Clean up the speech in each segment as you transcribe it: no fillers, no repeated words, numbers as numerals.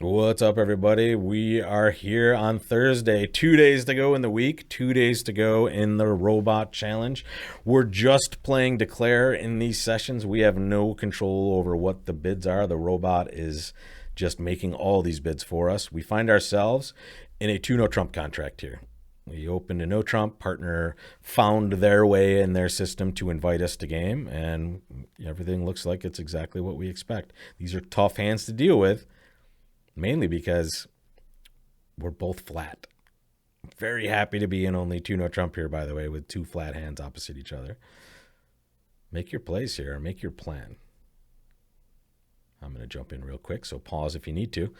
What's up, everybody? We are here on Thursday. 2 days to go in the week, 2 days to go in the robot challenge. We're just playing Declare in these sessions. We have no control over what the bids are. The robot is just making all these bids for us. We find ourselves in a two no Trump contract here. We opened a no Trump. Partner found their way in their system to invite us to game, and everything looks like it's exactly what we expect. These are tough hands to deal with, mainly because we're both flat. Very happy to be in only two no Trump here, by the way, with two flat hands opposite each other. Make your plays here, make your plan. I'm going to jump in real quick, so pause if you need to.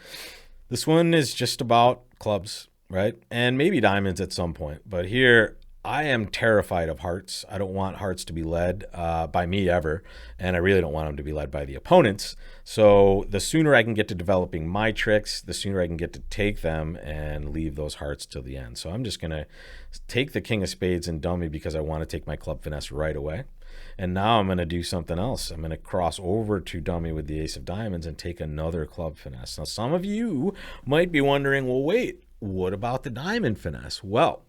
This one is just about clubs, right? And maybe diamonds at some point. But here, I am terrified of hearts. I don't want hearts to be led by me ever, and I really don't want them to be led by the opponents. So the sooner I can get to developing my tricks, the sooner I can get to take them and leave those hearts till the end. So I'm just going to take the king of spades and dummy because I want to take my club finesse right away. And now I'm going to do something else. I'm going to cross over to dummy with the ace of diamonds and take another club finesse. Now, some of you might be wondering, well, wait, what about the diamond finesse? Well,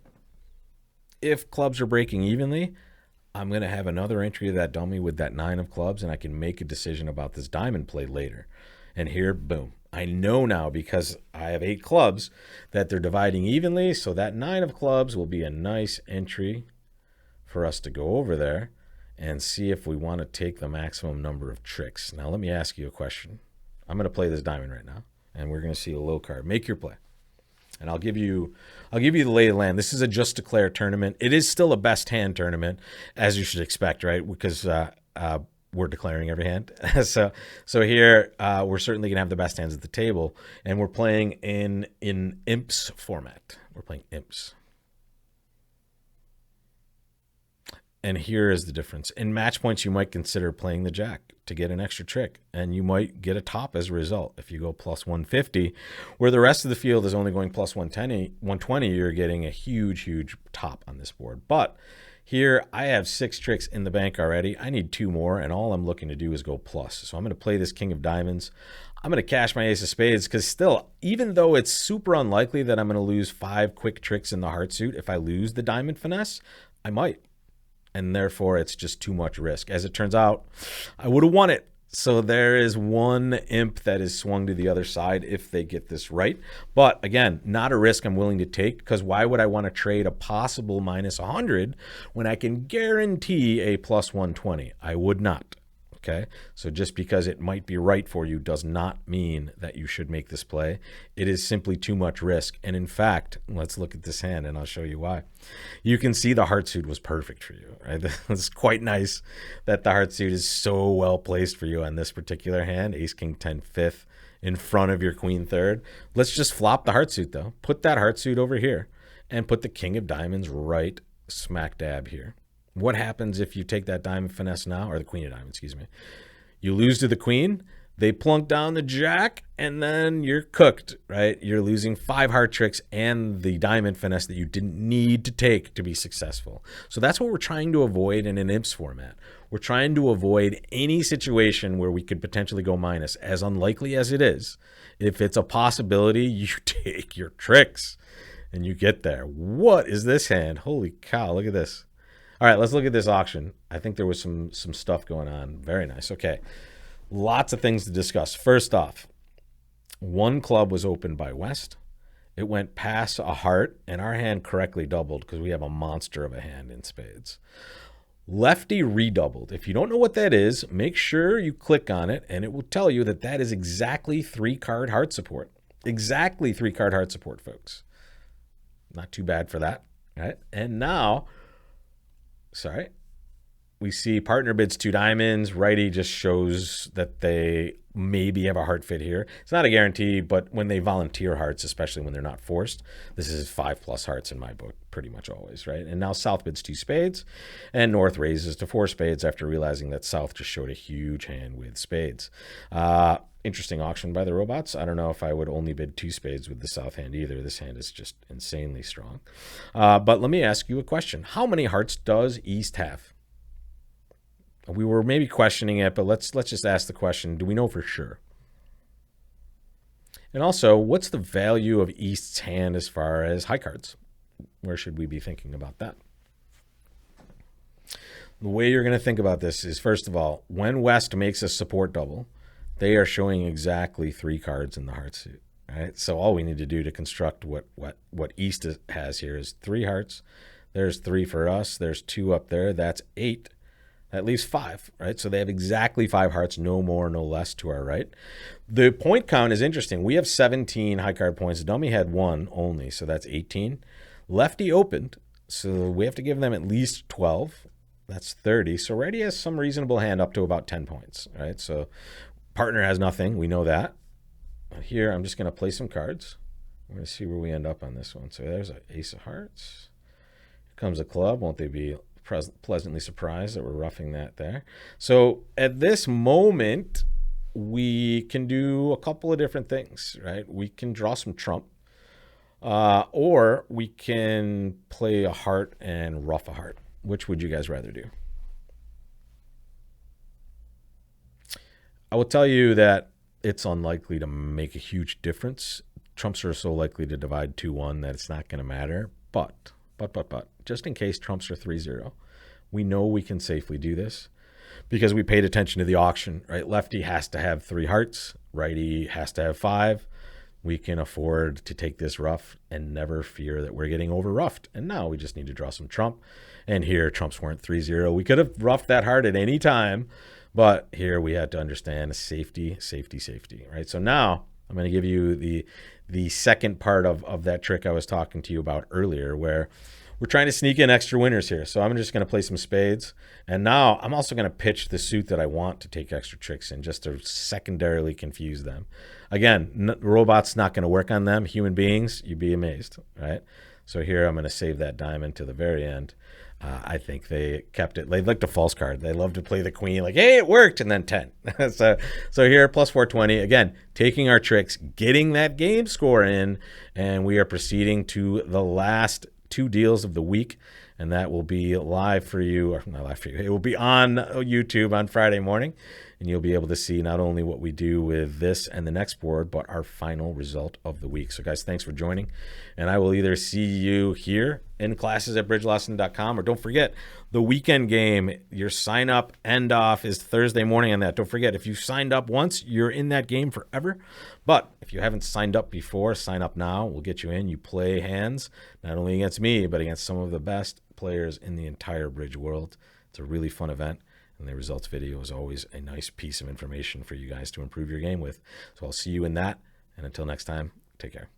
if clubs are breaking evenly, I'm going to have another entry of that dummy with that nine of clubs, and I can make a decision about this diamond play later. And here, boom. I know now because I have 8 clubs that they're dividing evenly, so that nine of clubs will be a nice entry for us to go over there and see if we want to take the maximum number of tricks. Now, let me ask you a question. I'm going to play this diamond right now, and we're going to see a low card. Make your play. And I'll give you the lay of the land. This is a just declare tournament. It is still a best hand tournament, as you should expect, right? Because we're declaring every hand. so here we're certainly gonna have the best hands at the table, and we're playing in imps format. We're playing imps. And here is the difference. In match points, you might consider playing the jack to get an extra trick, and you might get a top as a result. If you go plus 150, where the rest of the field is only going plus 120, you're getting a huge top on this board. But here, I have 6 tricks in the bank already. I need 2 more, and all I'm looking to do is go plus. So I'm going to play this king of diamonds. I'm going to cash my ace of spades because still, even though it's super unlikely that I'm going to lose 5 quick tricks in the heart suit, if I lose the diamond finesse, I might. And therefore, it's just too much risk. As it turns out, I would have won it. So there is one imp that is swung to the other side if they get this right. But again, not a risk I'm willing to take, because why would I want to trade a possible minus 100 when I can guarantee a plus 120? I would not. Okay, so just because it might be right for you does not mean that you should make this play. It is simply too much risk. And in fact, let's look at this hand and I'll show you why. You can see the heart suit was perfect for you, right? It's quite nice that the heart suit is so well placed for you on this particular hand. Ace, king, 10, 5th in front of your queen, 3rd. Let's just flop the heart suit though. Put that heart suit over here and put the king of diamonds right smack dab here. What happens if you take that diamond finesse now, or the queen of diamonds, excuse me? You lose to the queen, they plunk down the jack, and then you're cooked, right? You're losing 5 heart tricks and the diamond finesse that you didn't need to take to be successful. So that's what we're trying to avoid in an imps format. We're trying to avoid any situation where we could potentially go minus, as unlikely as it is. If it's a possibility, you take your tricks and you get there. What is this hand? Holy cow, look at this. All right, let's look at this auction. I think there was some stuff going on. Very nice. Okay, lots of things to discuss. First off, one club was opened by West. It went past a heart, and our hand correctly doubled because we have a monster of a hand in spades. Lefty redoubled. If you don't know what that is, make sure you click on it, and it will tell you that that is exactly 3-card heart support. Exactly 3-card heart support, folks. Not too bad for that, right? And now... Sorry. We see partner bids 2 diamonds. Righty just shows that they maybe have a heart fit here. It's not a guarantee, but when they volunteer hearts, especially when they're not forced, this is 5+ hearts in my book, pretty much always, right? And now South bids 2 spades, and North raises to 4 spades after realizing that South just showed a huge hand with spades. Interesting auction by the robots. I don't know if I would only bid 2 spades with the South hand either. This hand is just insanely strong. But let me ask you a question. How many hearts does East have? We were maybe questioning it, but let's just ask the question. Do we know for sure? And also, what's the value of East's hand as far as high cards? Where should we be thinking about that? The way you're going to think about this is, first of all, when West makes a support double, they are showing exactly 3 cards in the heart suit. Right? So all we need to do to construct what East has here is 3 hearts. There's 3 for us. There's 2 up there. That's 8. That leaves 5, right? So they have exactly 5 hearts, no more, no less to our right. The point count is interesting. We have 17 high card points. Dummy had 1 only, so that's 18. Lefty opened, so we have to give them at least 12. That's 30. So already has some reasonable hand up to about 10 points, right? So partner has nothing. We know that. Here, I'm just going to play some cards. We're going to see where we end up on this one. So there's an ace of hearts. Here comes a club. Won't they be pleasantly surprised that we're roughing that there? So at this moment, we can do a couple of different things, right? We can draw some trump, or we can play a heart and rough a heart. Which would you guys rather do? I will tell you that it's unlikely to make a huge difference. Trumps are so likely to divide 2-1 that it's not going to matter. But, just in case trumps are 3-0, we know we can safely do this because we paid attention to the auction, right? Lefty has to have 3 hearts. Righty has to have 5. We can afford to take this rough and never fear that we're getting over roughed. And now we just need to draw some trump. And here, trumps weren't 3-0. We could have roughed that hard at any time, but here we had to understand safety, right? So now I'm going to give you the second part of that trick I was talking to you about earlier, where we're trying to sneak in extra winners here. So I'm just going to play some spades. And now I'm also going to pitch the suit that I want to take extra tricks in, just to secondarily confuse them. Again, robots not going to work on them. Human beings, you'd be amazed, right? So here I'm going to save that diamond to the very end. I think they kept it. They liked a false card. They love to play the queen, like, hey, it worked, and then 10. so here, plus 420. Again, taking our tricks, getting that game score in, and we are proceeding to the last 2 deals of the week, and that will be live for you, or not live for you. It will be on YouTube on Friday morning, and you'll be able to see not only what we do with this and the next board, but our final result of the week. So guys, thanks for joining, and I will either see you here in classes at bridgelessons.com, or don't forget the weekend game. Your sign up end off is Thursday morning on that. Don't forget, if you signed up once, you're in that game forever. But if you haven't signed up before, sign up now. We'll get you in. You play hands, not only against me, but against some of the best players in the entire bridge world. It's a really fun event, and the results video is always a nice piece of information for you guys to improve your game with. So I'll see you in that, and until next time, take care.